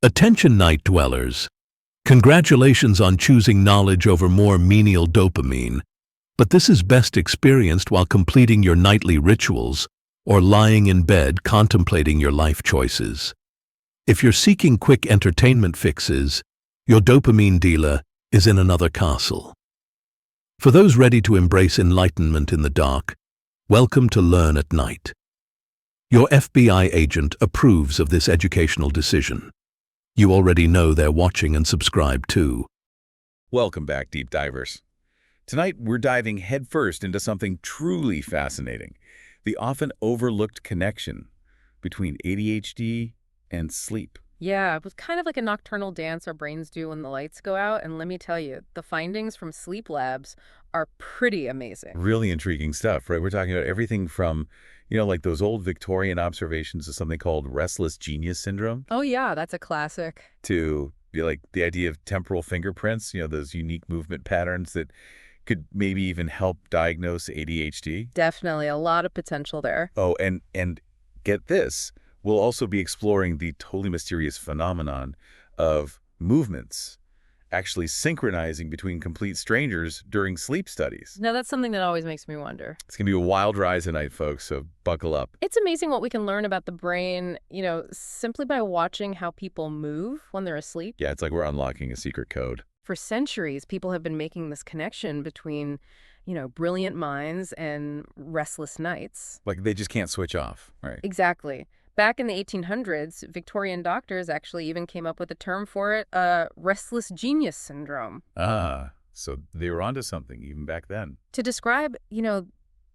Attention night dwellers. Congratulations on choosing knowledge over more menial dopamine, but this is best experienced while completing your nightly rituals or lying in bed contemplating your life choices. If you're seeking quick entertainment fixes, your dopamine dealer is in another castle. For those ready to embrace enlightenment in the dark, welcome to Learn at Night. Your FBI agent approves of this educational decision. You already know they're watching and subscribed too. Welcome back, Deep Divers. Tonight, we're diving headfirst into something truly fascinating, the often overlooked connection between ADHD and sleep. Yeah, it was kind of like a nocturnal dance our brains do when the lights go out, and let me tell you, the findings from sleep labs are pretty amazing. Really intriguing stuff, right? We're talking about everything from, like those old Victorian observations of something called restless genius syndrome Oh yeah, that's a classic. to like the idea of temporal fingerprints, those unique movement patterns that could maybe even help diagnose ADHD. Definitely a lot of potential there. Oh, and get this, we'll also be exploring the totally mysterious phenomenon of movements actually synchronizing between complete strangers during sleep studies. Now that's something that always makes me wonder. It's going to be a wild ride tonight, folks, so buckle up. It's amazing what we can learn about the brain, simply by watching how people move when they're asleep. Yeah, it's like we're unlocking a secret code. For centuries, people have been making this connection between, brilliant minds and restless nights. Like they just can't switch off, right? Exactly. Back in the 1800s, Victorian doctors actually even came up with a term for it, restless genius syndrome, Ah, so they were onto something even back then. to describe,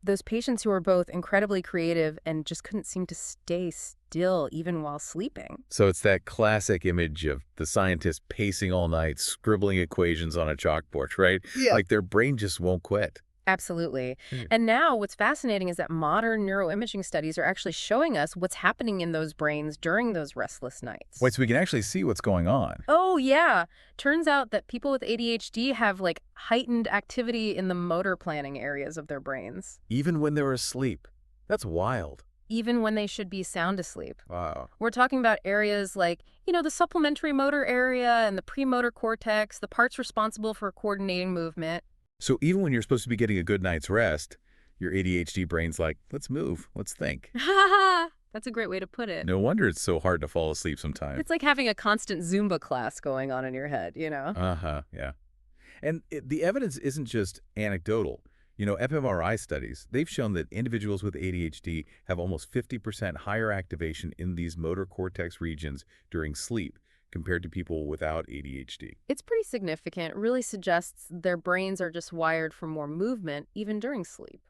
those patients who were both incredibly creative and just couldn't seem to stay still even while sleeping. So it's that classic image of the scientist pacing all night, scribbling equations on a chalkboard, right? Yeah. Like their brain just won't quit. Absolutely. Hmm. And now what's fascinating is that modern neuroimaging studies are actually showing us what's happening in those brains during those restless nights. Wait, so we can actually see what's going on. Oh, yeah. Turns out that people with ADHD have heightened activity in the motor planning areas of their brains, Even when they're asleep. That's wild. even when they should be sound asleep. Wow. We're talking about areas like, the supplementary motor area and the premotor cortex, the parts responsible for coordinating movement. So even when you're supposed to be getting a good night's rest, your ADHD brain's like, let's move, let's think. That's a great way to put it. No wonder it's so hard to fall asleep sometimes. It's like having a constant Zumba class going on in your head, Uh-huh, yeah. And the evidence isn't just anecdotal. fMRI studies, they've shown that individuals with ADHD have almost 50% higher activation in these motor cortex regions during sleep compared to people without ADHD. It's pretty significant. It really suggests their brains are just wired for more movement, even during sleep.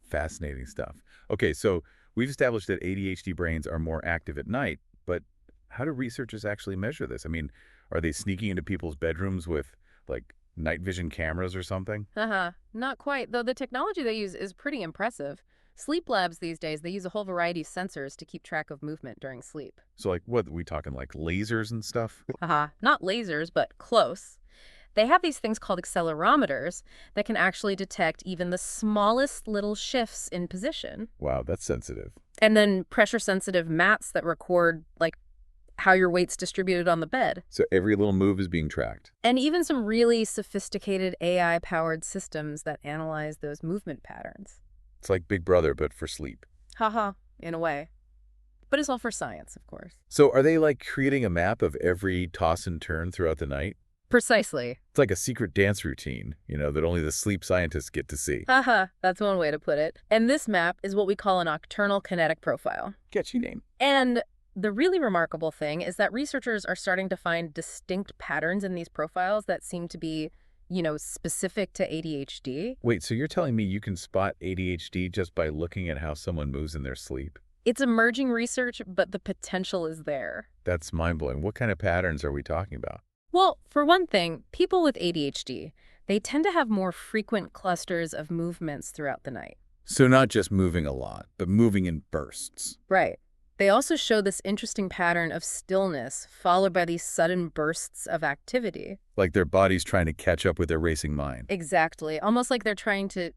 Fascinating stuff. Okay, so we've established that ADHD brains are more active at night, but how do researchers actually measure this? I mean, are they sneaking into people's bedrooms with, night vision cameras or something? Not quite, though the technology they use is pretty impressive. Sleep labs these days, they use a whole variety of sensors to keep track of movement during sleep. So, what, are we talking, lasers and stuff? Not lasers, but close. They have these things called accelerometers that can actually detect even the smallest little shifts in position. Wow, that's sensitive. And then pressure-sensitive mats that record, how your weight's distributed on the bed. So every little move is being tracked. And even some really sophisticated AI-powered systems that analyze those movement patterns. It's like Big Brother, but for sleep. In a way. But it's all for science, of course. So are they creating a map of every toss and turn throughout the night? Precisely. It's like a secret dance routine, that only the sleep scientists get to see. That's one way to put it. And this map is what we call a nocturnal kinetic profile. Catchy name. And the really remarkable thing is that researchers are starting to find distinct patterns in these profiles that seem to be, specific to ADHD. Wait, so you're telling me you can spot ADHD just by looking at how someone moves in their sleep? It's emerging research, but the potential is there. That's mind-blowing. What kind of patterns are we talking about? Well, for one thing, people with ADHD, they tend to have more frequent clusters of movements throughout the night. So not just moving a lot, but moving in bursts. Right. They also show this interesting pattern of stillness followed by these sudden bursts of activity. Like their body's trying to catch up with their racing mind. Exactly. Almost like they're trying to,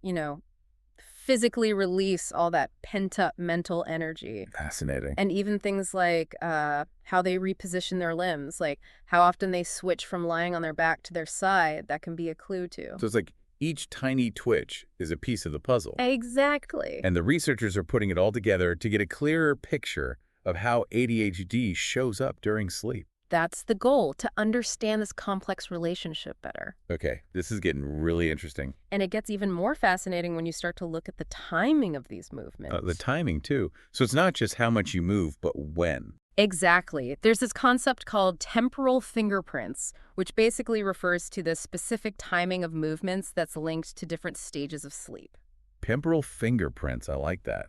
physically release all that pent-up mental energy. Fascinating. And even things like how they reposition their limbs, like how often they switch from lying on their back to their side, that can be a clue too. So it's like each tiny twitch is a piece of the puzzle. Exactly. And the researchers are putting it all together to get a clearer picture of how ADHD shows up during sleep. That's the goal, to understand this complex relationship better. Okay, this is getting really interesting. And it gets even more fascinating when you start to look at the timing of these movements. The timing, too. So it's not just how much you move, but when. Exactly. There's this concept called temporal fingerprints, which basically refers to the specific timing of movements that's linked to different stages of sleep. Temporal fingerprints, I like that.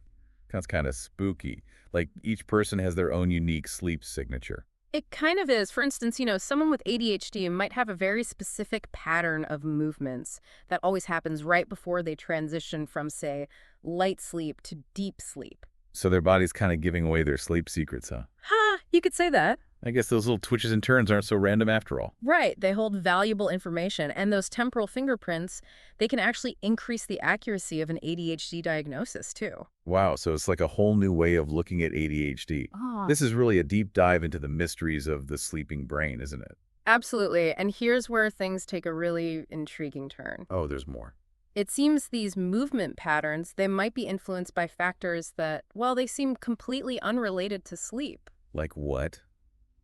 Sounds kind of spooky. Like each person has their own unique sleep signature. It kind of is. For instance, someone with ADHD might have a very specific pattern of movements that always happens right before they transition from, say, light sleep to deep sleep. So their body's kind of giving away their sleep secrets, huh? Ha! You could say that. I guess those little twitches and turns aren't so random after all. Right. They hold valuable information. And those temporal fingerprints, they can actually increase the accuracy of an ADHD diagnosis, too. Wow, so it's like a whole new way of looking at ADHD. Oh. This is really a deep dive into the mysteries of the sleeping brain, isn't it? Absolutely. And here's where things take a really intriguing turn. Oh, there's more. It seems these movement patterns, they might be influenced by factors that, well, they seem completely unrelated to sleep. Like what?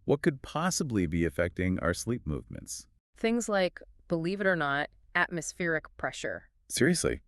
What could possibly be affecting our sleep movements? Things like, believe it or not, atmospheric pressure. Seriously?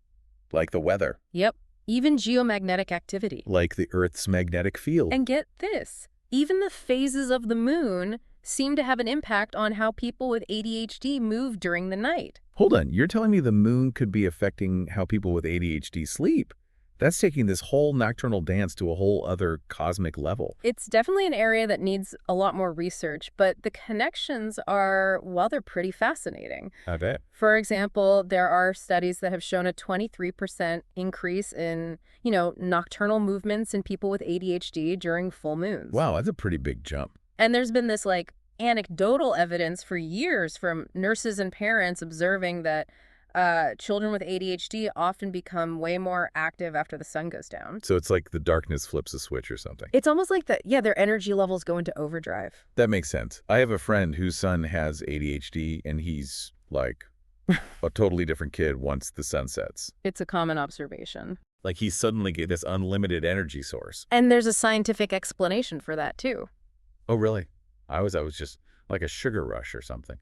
Like the weather? Yep. Even geomagnetic activity. Like the Earth's magnetic field? And get this, even the phases of the moon seem to have an impact on how people with ADHD move during the night. Hold on, you're telling me the moon could be affecting how people with ADHD sleep? That's taking this whole nocturnal dance to a whole other cosmic level. It's definitely an area that needs a lot more research, but the connections are, well, they're pretty fascinating. I bet. For example, there are studies that have shown a 23% increase in, nocturnal movements in people with ADHD during full moons. Wow, that's a pretty big jump. And there's been this, anecdotal evidence for years from nurses and parents observing that children with ADHD often become way more active after the sun goes down. So it's like the darkness flips a switch or something. It's almost like their energy levels go into overdrive. That makes sense. I have a friend whose son has ADHD, and he's like a totally different kid once the sun sets. It's a common observation. Like he suddenly get this unlimited energy source. And there's a scientific explanation for that, too. Oh, really? I was just like a sugar rush or something.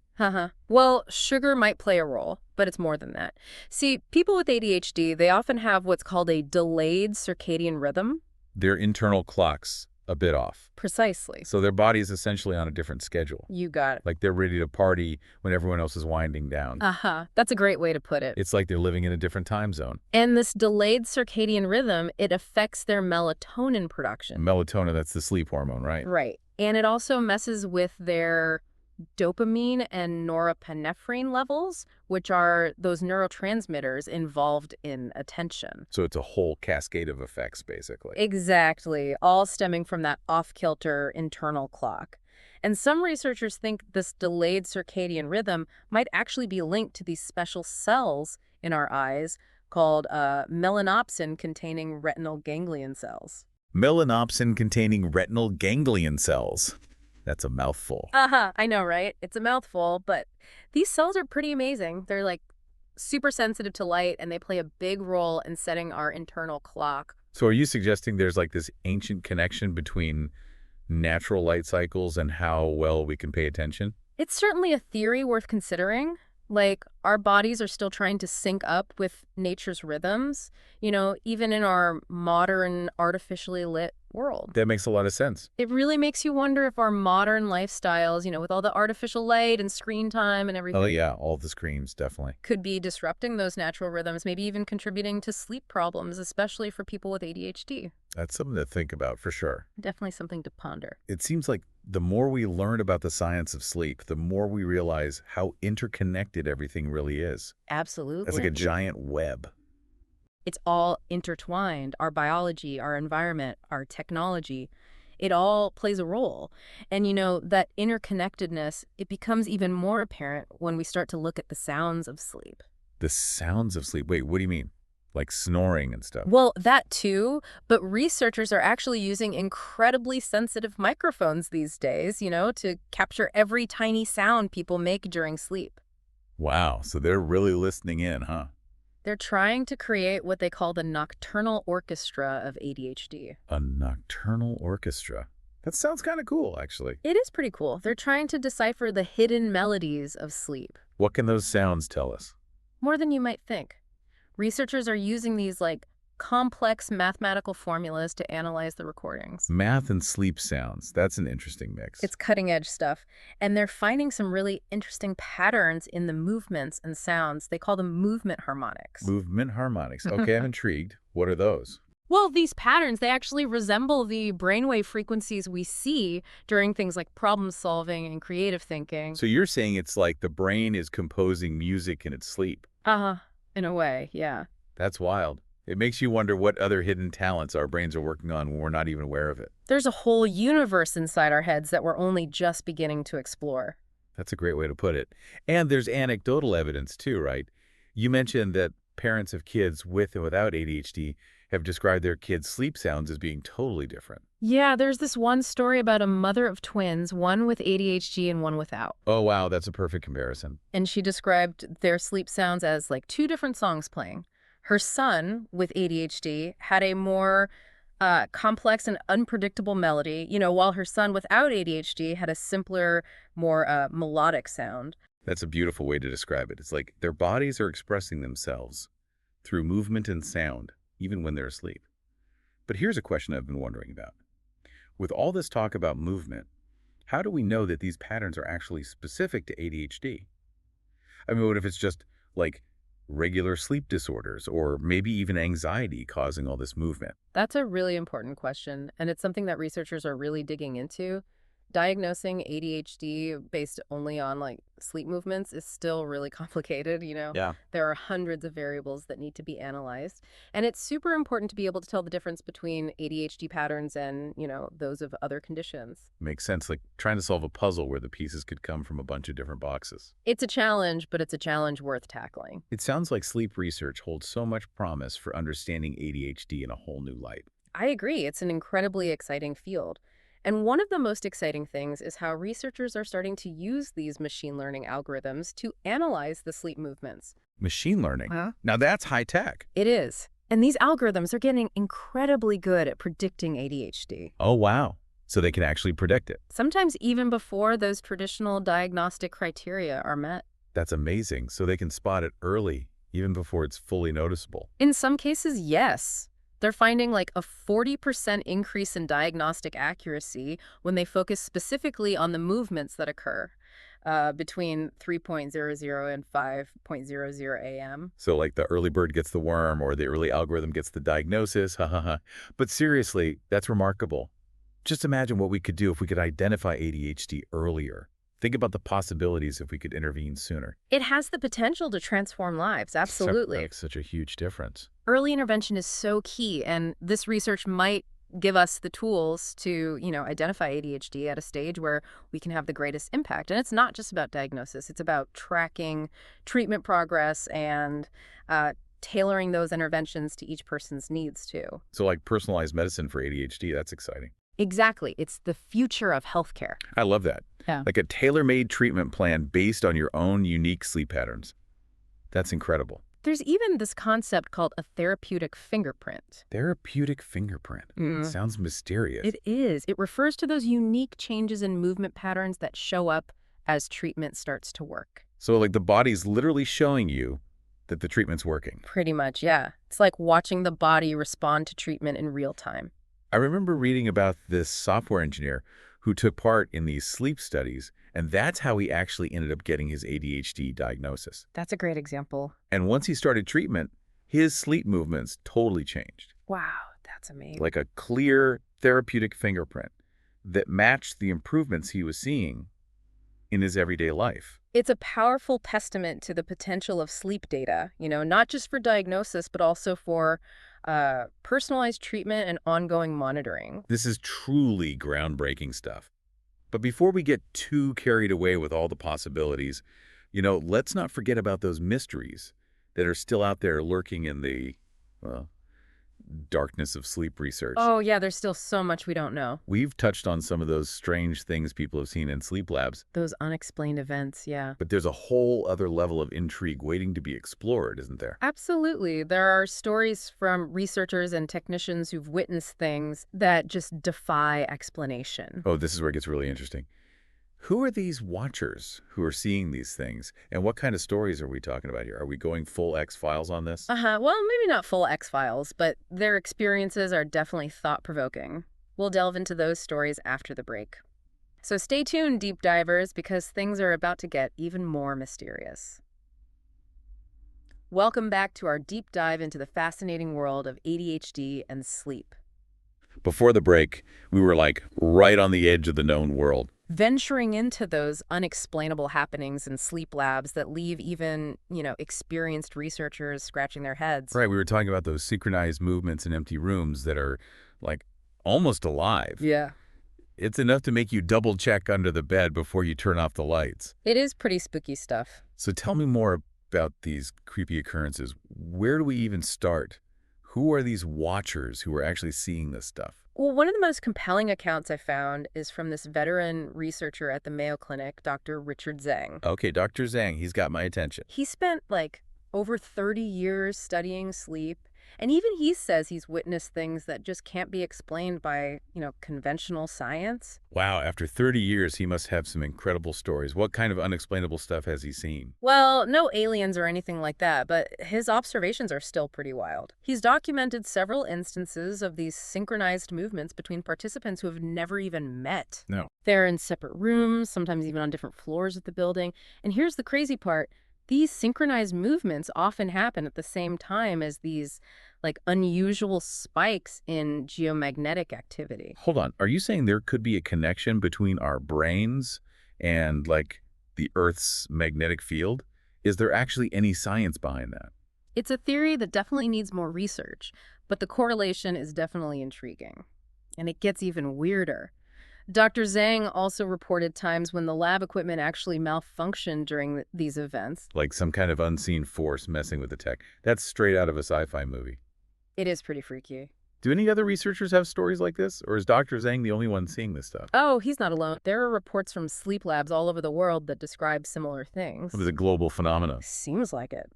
Well, sugar might play a role, but it's more than that. See, people with ADHD, they often have what's called a delayed circadian rhythm. Their internal clock's a bit off. Precisely. So their body is essentially on a different schedule. You got it. Like they're ready to party when everyone else is winding down. That's a great way to put it. It's like they're living in a different time zone. And this delayed circadian rhythm, it affects their melatonin production. Melatonin, that's the sleep hormone, right? Right. And it also messes with their dopamine and norepinephrine levels, which are those neurotransmitters involved in attention. So it's a whole cascade of effects, basically. Exactly, all stemming from that off-kilter internal clock. And some researchers think this delayed circadian rhythm might actually be linked to these special cells in our eyes called melanopsin-containing retinal ganglion cells. Melanopsin-containing retinal ganglion cells. That's a mouthful. I know, right? It's a mouthful, but these cells are pretty amazing. They're super sensitive to light, and they play a big role in setting our internal clock. So are you suggesting there's this ancient connection between natural light cycles and how well we can pay attention? It's certainly a theory worth considering. Our bodies are still trying to sync up with nature's rhythms, even in our modern, artificially lit world. That makes a lot of sense. It really makes you wonder if our modern lifestyles, with all the artificial light and screen time and everything. Oh, yeah, all the screens, definitely. Could be disrupting those natural rhythms, maybe even contributing to sleep problems, especially for people with ADHD. That's something to think about, for sure. Definitely something to ponder. It seems like the more we learn about the science of sleep, the more we realize how interconnected everything really is. Absolutely. It's like a giant web. It's all intertwined. Our biology, our environment, our technology, it all plays a role. And that interconnectedness, it becomes even more apparent when we start to look at the sounds of sleep. The sounds of sleep. Wait, what do you mean? Like snoring and stuff. Well, that too, but researchers are actually using incredibly sensitive microphones these days, to capture every tiny sound people make during sleep. Wow, so they're really listening in, huh? They're trying to create what they call the nocturnal orchestra of ADHD. A nocturnal orchestra. That sounds kind of cool, actually. It is pretty cool. They're trying to decipher the hidden melodies of sleep. What can those sounds tell us? More than you might think. Researchers are using these complex mathematical formulas to analyze the recordings. Math and sleep sounds. That's an interesting mix. It's cutting edge stuff. And they're finding some really interesting patterns in the movements and sounds. They call them movement harmonics. Movement harmonics. Okay, I'm intrigued. What are those? Well, these patterns, they actually resemble the brainwave frequencies we see during things like problem solving and creative thinking. So you're saying it's like the brain is composing music in its sleep. In a way, yeah. That's wild. It makes you wonder what other hidden talents our brains are working on when we're not even aware of it. There's a whole universe inside our heads that we're only just beginning to explore. That's a great way to put it. And there's anecdotal evidence too, right? You mentioned that parents of kids with and without ADHD have described their kids' sleep sounds as being totally different. Yeah, there's this one story about a mother of twins, one with ADHD and one without. Oh, wow, that's a perfect comparison. And she described their sleep sounds as like two different songs playing. Her son with ADHD had a more complex and unpredictable melody, while her son without ADHD had a simpler, more melodic sound. That's a beautiful way to describe it. It's like their bodies are expressing themselves through movement and sound, even when they're asleep. But here's a question I've been wondering about. With all this talk about movement, how do we know that these patterns are actually specific to ADHD? I mean, what if it's just like regular sleep disorders or maybe even anxiety causing all this movement? That's a really important question, and it's something that researchers are really digging into. Diagnosing ADHD based only on sleep movements is still really complicated, Yeah. There are hundreds of variables that need to be analyzed. And it's super important to be able to tell the difference between ADHD patterns and, those of other conditions. Makes sense, like trying to solve a puzzle where the pieces could come from a bunch of different boxes. It's a challenge, but it's a challenge worth tackling. It sounds like sleep research holds so much promise for understanding ADHD in a whole new light. I agree. It's an incredibly exciting field. And one of the most exciting things is how researchers are starting to use these machine learning algorithms to analyze the sleep movements. Machine learning? Huh? Now that's high tech. It is. And these algorithms are getting incredibly good at predicting ADHD. Oh, wow. So they can actually predict it. Sometimes even before those traditional diagnostic criteria are met. That's amazing. So they can spot it early, even before it's fully noticeable. In some cases, yes. They're finding a 40% increase in diagnostic accuracy when they focus specifically on the movements that occur between 3.00 and 5.00 a.m. So like the early bird gets the worm or the early algorithm gets the diagnosis, ha ha ha. But seriously, that's remarkable. Just imagine what we could do if we could identify ADHD earlier. Think about the possibilities if we could intervene sooner. It has the potential to transform lives, absolutely. That makes such a huge difference. Early intervention is so key, and this research might give us the tools to, identify ADHD at a stage where we can have the greatest impact. And it's not just about diagnosis. It's about tracking treatment progress and tailoring those interventions to each person's needs, too. So like personalized medicine for ADHD, that's exciting. Exactly. It's the future of healthcare. I love that. Yeah. Like a tailor-made treatment plan based on your own unique sleep patterns. That's incredible. There's even this concept called a therapeutic fingerprint. Therapeutic fingerprint. Sounds mysterious. It is. It refers to those unique changes in movement patterns that show up as treatment starts to work. So like the body's literally showing you that the treatment's working. Pretty much, yeah. It's like watching the body respond to treatment in real time. I remember reading about this software engineer who took part in these sleep studies, and that's how he actually ended up getting his ADHD diagnosis. That's a great example. And once he started treatment, his sleep movements totally changed. Wow, that's amazing. Like a clear therapeutic fingerprint that matched the improvements he was seeing in his everyday life. It's a powerful testament to the potential of sleep data, not just for diagnosis, but also for personalized treatment and ongoing monitoring. This is truly groundbreaking stuff. But before we get too carried away with all the possibilities, let's not forget about those mysteries that are still out there lurking in the well, darkness of sleep research. Oh, yeah, there's still so much we don't know. We've touched on some of those strange things people have seen in sleep labs, Those unexplained events, yeah. but there's a whole other level of intrigue waiting to be explored, isn't there? Absolutely. There are stories from researchers and technicians who've witnessed things that just defy explanation. Oh, this is where it gets really interesting. Who are these watchers who are seeing these things, and what kind of stories are we talking about here? Are we going full X-Files on this? Well, maybe not full X-Files, but their experiences are definitely thought-provoking. We'll delve into those stories after the break. So stay tuned, deep divers, because things are about to get even more mysterious. Welcome back to our deep dive into the fascinating world of ADHD and sleep. Before the break, we were like right on the edge of the known world. Venturing into those unexplainable happenings in sleep labs that leave even, experienced researchers scratching their heads. Right, we were talking about those synchronized movements in empty rooms that are like almost alive. Yeah. It's enough to make you double check under the bed before you turn off the lights. It is pretty spooky stuff. So tell me more about these creepy occurrences. Where do we even start? Who are these watchers who are actually seeing this stuff? Well, one of the most compelling accounts I found is from this veteran researcher at the Mayo Clinic, Dr. Richard Zhang. Okay, Dr. Zhang, he's got my attention. He spent over 30 years studying sleep, and even he says he's witnessed things that just can't be explained by, conventional science. Wow, after 30 years, he must have some incredible stories. What kind of unexplainable stuff has he seen? Well, no aliens or anything like that, but his observations are still pretty wild. He's documented several instances of these synchronized movements between participants who have never even met. No. They're in separate rooms, sometimes even on different floors of the building. And here's the crazy part. These synchronized movements often happen at the same time as these, unusual spikes in geomagnetic activity. Hold on. Are you saying there could be a connection between our brains and, the Earth's magnetic field? Is there actually any science behind that? It's a theory that definitely needs more research, but the correlation is definitely intriguing. And it gets even weirder. Dr. Zhang also reported times when the lab equipment actually malfunctioned during these events. Like some kind of unseen force messing with the tech. That's straight out of a sci-fi movie. It is pretty freaky. Do any other researchers have stories like this? Or is Dr. Zhang the only one seeing this stuff? Oh, he's not alone. There are reports from sleep labs all over the world that describe similar things. It was a global phenomenon. Seems like it.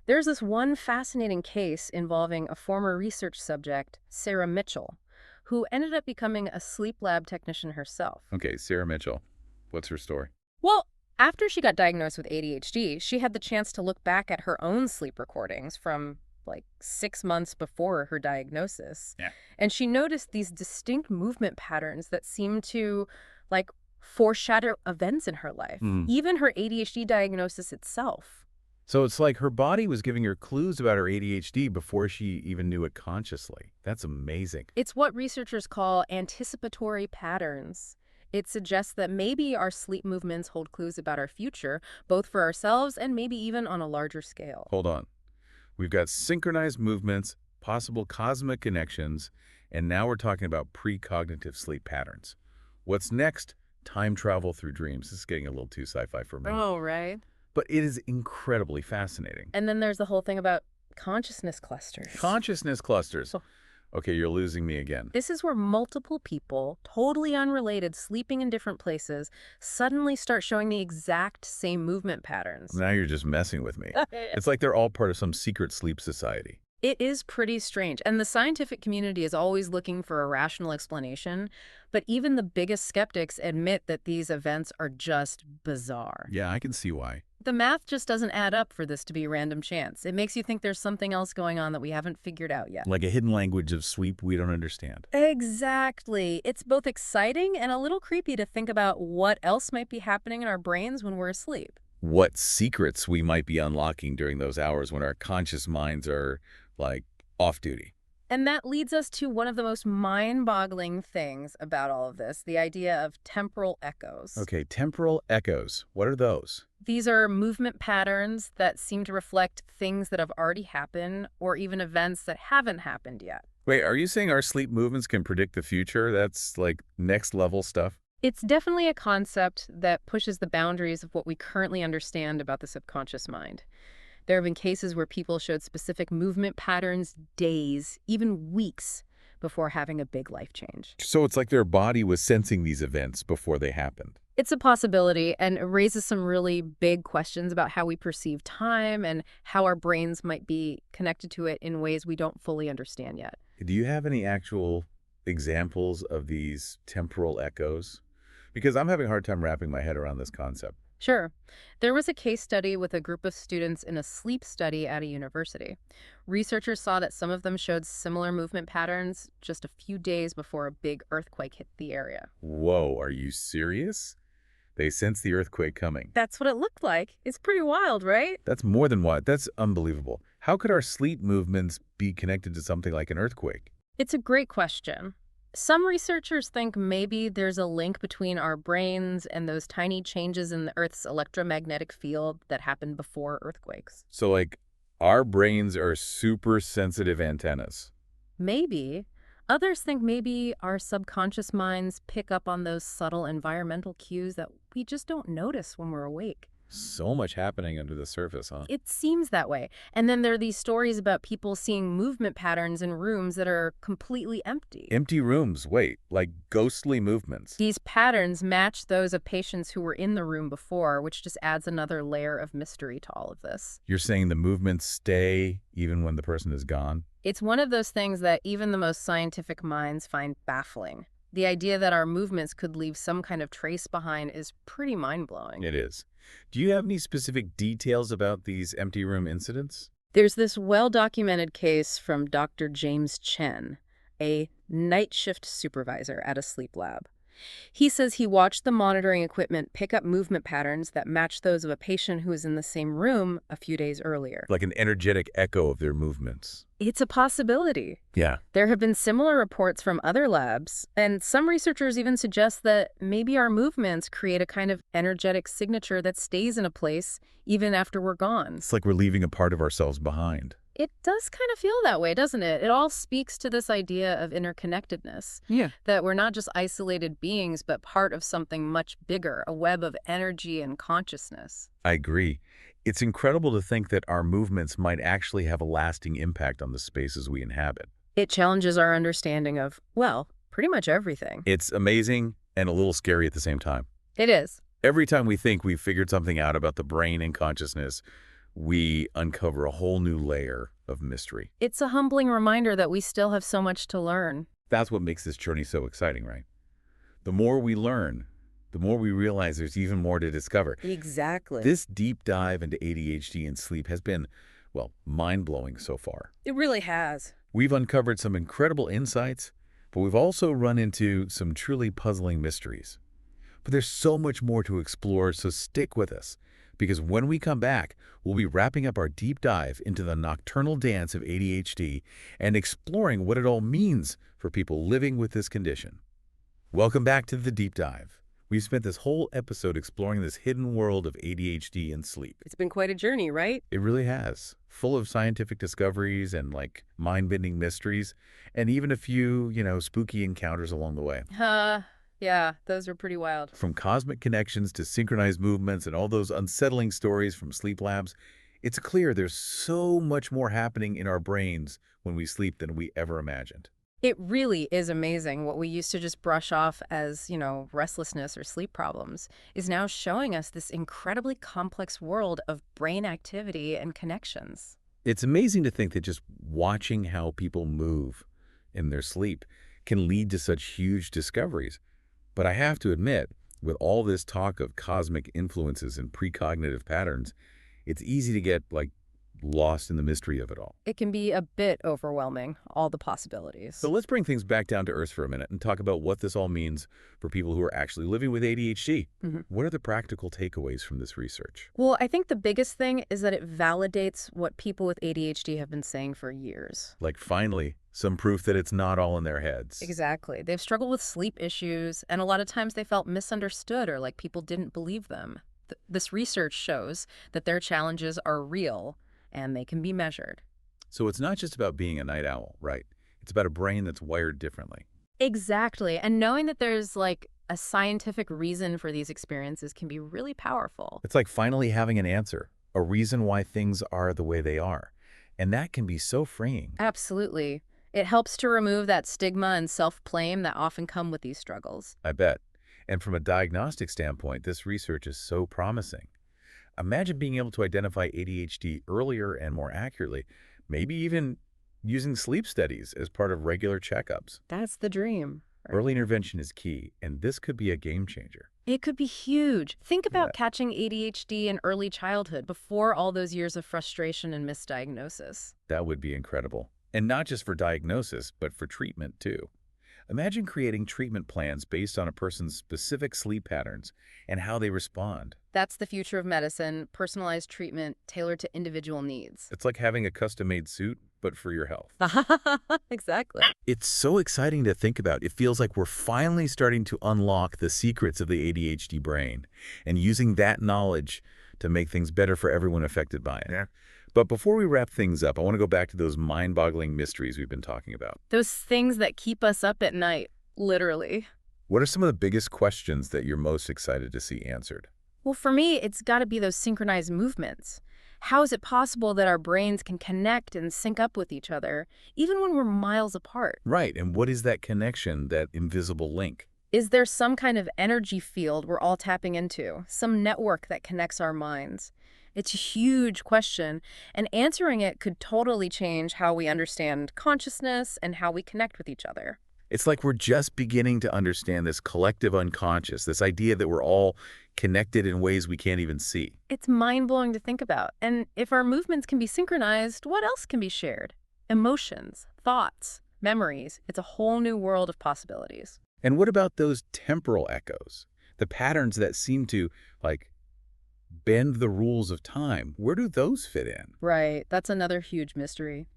There's this one fascinating case involving a former research subject, Sarah Mitchell, who ended up becoming a sleep lab technician herself. Okay, Sarah Mitchell. What's her story? Well, after she got diagnosed with ADHD, she had the chance to look back at her own sleep recordings from 6 months before her diagnosis. Yeah. And she noticed these distinct movement patterns that seemed to foreshadow events in her life, even her ADHD diagnosis itself. So it's like her body was giving her clues about her ADHD before she even knew it consciously. That's amazing. It's what researchers call anticipatory patterns. It suggests that maybe our sleep movements hold clues about our future, both for ourselves and maybe even on a larger scale. Hold on. We've got synchronized movements, possible cosmic connections, and now we're talking about precognitive sleep patterns. What's next? Time travel through dreams. This is getting a little too sci-fi for me. Oh, right. But it is incredibly fascinating. And then there's the whole thing about consciousness clusters. Consciousness clusters. Okay, you're losing me again. This is where multiple people, totally unrelated, sleeping in different places, suddenly start showing the exact same movement patterns. Now you're just messing with me. It's like they're all part of some secret sleep society. It is pretty strange, and the scientific community is always looking for a rational explanation, but even the biggest skeptics admit that these events are just bizarre. Yeah, I can see why. The math just doesn't add up for this to be random chance. It makes you think there's something else going on that we haven't figured out yet. Like a hidden language of sleep we don't understand. Exactly. It's both exciting and a little creepy to think about what else might be happening in our brains when we're asleep. What secrets we might be unlocking during those hours when our conscious minds are, off duty. And that leads us to one of the most mind-boggling things about all of this, the idea of temporal echoes. Okay, temporal echoes. What are those? These are movement patterns that seem to reflect things that have already happened or even events that haven't happened yet. Wait, are you saying our sleep movements can predict the future? That's next level stuff? It's definitely a concept that pushes the boundaries of what we currently understand about the subconscious mind. There have been cases where people showed specific movement patterns days, even weeks, before having a big life change. So it's like their body was sensing these events before they happened. It's a possibility, and it raises some really big questions about how we perceive time and how our brains might be connected to it in ways we don't fully understand yet. Do you have any actual examples of these temporal echoes? Because I'm having a hard time wrapping my head around this concept. Sure. There was a case study with a group of students in a sleep study at a university. Researchers saw that some of them showed similar movement patterns just a few days before a big earthquake hit the area. Whoa, are you serious? They sensed the earthquake coming. That's what it looked like. It's pretty wild, right? That's more than what? That's unbelievable. How could our sleep movements be connected to something like an earthquake? It's a great question. Some researchers think maybe there's a link between our brains and those tiny changes in the Earth's electromagnetic field that happened before earthquakes. So, like, our brains are super sensitive antennas. Maybe. Others think maybe our subconscious minds pick up on those subtle environmental cues that we just don't notice when we're awake. So much happening under the surface, huh? It seems that way. And then there are these stories about people seeing movement patterns in rooms that are completely empty. Empty rooms, wait, like ghostly movements. These patterns match those of patients who were in the room before, which just adds another layer of mystery to all of this. You're saying the movements stay even when the person is gone? It's one of those things that even the most scientific minds find baffling. The idea that our movements could leave some kind of trace behind is pretty mind-blowing. It is. Do you have any specific details about these empty room incidents? There's this well-documented case from Dr. James Chen, a night shift supervisor at a sleep lab. He says he watched the monitoring equipment pick up movement patterns that matched those of a patient who was in the same room a few days earlier. Like an energetic echo of their movements. It's a possibility. Yeah. There have been similar reports from other labs, and some researchers even suggest that maybe our movements create a kind of energetic signature that stays in a place even after we're gone. It's like we're leaving a part of ourselves behind. It does kind of feel that way, doesn't it? It all speaks to this idea of interconnectedness. Yeah. That we're not just isolated beings, but part of something much bigger, a web of energy and consciousness. I agree. It's incredible to think that our movements might actually have a lasting impact on the spaces we inhabit. It challenges our understanding of, well, pretty much everything. It's amazing and a little scary at the same time. It is. Every time we think we've figured something out about the brain and consciousness, we uncover a whole new layer of mystery. It's a humbling reminder that we still have so much to learn. That's what makes this journey so exciting, right? The more we learn, the more we realize there's even more to discover. Exactly. This deep dive into ADHD and sleep has been, well, mind-blowing so far. It really has. We've uncovered some incredible insights, but we've also run into some truly puzzling mysteries. But there's so much more to explore, so stick with us. Because when we come back, we'll be wrapping up our deep dive into the nocturnal dance of ADHD and exploring what it all means for people living with this condition. Welcome back to The Deep Dive. We've spent this whole episode exploring this hidden world of ADHD and sleep. It's been quite a journey, right? It really has. Full of scientific discoveries and, mind-bending mysteries, and even a few, spooky encounters along the way. Yeah, those are pretty wild. From cosmic connections to synchronized movements and all those unsettling stories from sleep labs, it's clear there's so much more happening in our brains when we sleep than we ever imagined. It really is amazing what we used to just brush off as, restlessness or sleep problems is now showing us this incredibly complex world of brain activity and connections. It's amazing to think that just watching how people move in their sleep can lead to such huge discoveries. But I have to admit, with all this talk of cosmic influences and precognitive patterns, it's easy to get, lost in the mystery of it all. It can be a bit overwhelming, all the possibilities. So let's bring things back down to earth for a minute and talk about what this all means for people who are actually living with ADHD. What are the practical takeaways from this research? Well, I think the biggest thing is that it validates what people with ADHD have been saying for years. Finally, some proof that it's not all in their heads. Exactly. They've struggled with sleep issues, and a lot of times they felt misunderstood or like people didn't believe them. This research shows that their challenges are real and they can be measured. So it's not just about being a night owl, right? It's about a brain that's wired differently. Exactly. And knowing that there's a scientific reason for these experiences can be really powerful. It's like finally having an answer, a reason why things are the way they are. And that can be so freeing. Absolutely. It helps to remove that stigma and self-blame that often come with these struggles. I bet. And from a diagnostic standpoint, this research is so promising. Imagine being able to identify ADHD earlier and more accurately, maybe even using sleep studies as part of regular checkups. That's the dream. Early intervention is key, and this could be a game changer. It could be huge. Think Yeah. about catching ADHD in early childhood before all those years of frustration and misdiagnosis. That would be incredible. And not just for diagnosis, but for treatment too. Imagine creating treatment plans based on a person's specific sleep patterns and how they respond. That's the future of medicine, personalized treatment tailored to individual needs. It's like having a custom-made suit, but for your health. Exactly. It's so exciting to think about. It feels like we're finally starting to unlock the secrets of the ADHD brain and using that knowledge to make things better for everyone affected by it. Yeah. But before we wrap things up, I want to go back to those mind-boggling mysteries we've been talking about. Those things that keep us up at night, literally. What are some of the biggest questions that you're most excited to see answered? Well, for me, it's got to be those synchronized movements. How is it possible that our brains can connect and sync up with each other, even when we're miles apart? Right, and what is that connection, that invisible link? Is there some kind of energy field we're all tapping into, some network that connects our minds? It's a huge question, and answering it could totally change how we understand consciousness and how we connect with each other. It's like we're just beginning to understand this collective unconscious, this idea that we're all connected in ways we can't even see. It's mind-blowing to think about. And if our movements can be synchronized, what else can be shared? Emotions, thoughts, memories. It's a whole new world of possibilities. And what about those temporal echoes? The patterns that seem to, bend the rules of time. Where do those fit in? Right, that's another huge mystery.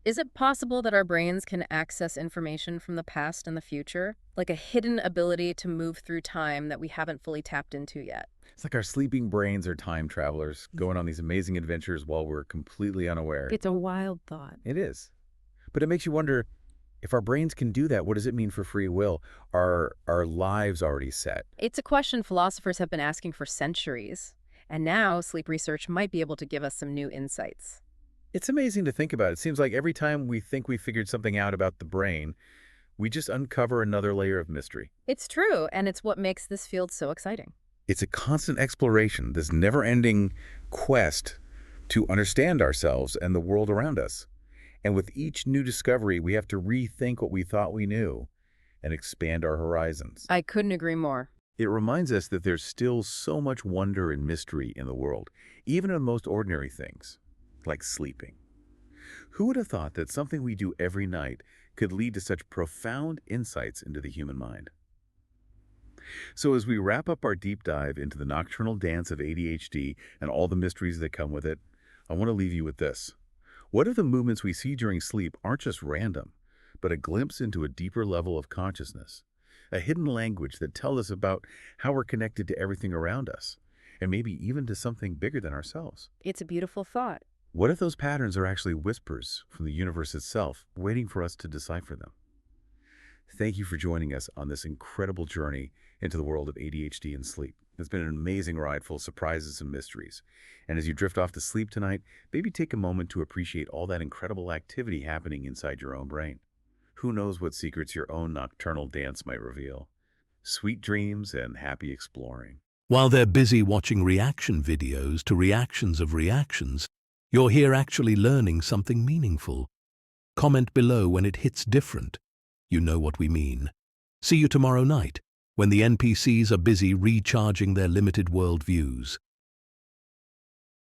Is it possible that our brains can access information from the past and the future? Like a hidden ability to move through time that we haven't fully tapped into yet? It's like our sleeping brains are time travelers going on these amazing adventures while we're completely unaware. It's a wild thought. It is. But it makes you wonder, if our brains can do that, what does it mean for free will? Are our lives already set? It's a question philosophers have been asking for centuries. And now sleep research might be able to give us some new insights. It's amazing to think about. It seems like every time we think we figured something out about the brain, we just uncover another layer of mystery. It's true, and it's what makes this field so exciting. It's a constant exploration, this never-ending quest to understand ourselves and the world around us. And with each new discovery, we have to rethink what we thought we knew and expand our horizons. I couldn't agree more. It reminds us that there's still so much wonder and mystery in the world, even in the most ordinary things, like sleeping. Who would have thought that something we do every night could lead to such profound insights into the human mind? So as we wrap up our deep dive into the nocturnal dance of ADHD and all the mysteries that come with it, I want to leave you with this. What if the movements we see during sleep aren't just random, but a glimpse into a deeper level of consciousness? A hidden language that tells us about how we're connected to everything around us, and maybe even to something bigger than ourselves. It's a beautiful thought. What if those patterns are actually whispers from the universe itself, waiting for us to decipher them? Thank you for joining us on this incredible journey into the world of ADHD and sleep. It's been an amazing ride full of surprises and mysteries. And as you drift off to sleep tonight, maybe take a moment to appreciate all that incredible activity happening inside your own brain. Who knows what secrets your own nocturnal dance might reveal? Sweet dreams and happy exploring. While they're busy watching reaction videos to reactions of reactions, you're here actually learning something meaningful. Comment below when it hits different. You know what we mean. See you tomorrow night, when the NPCs are busy recharging their limited worldviews.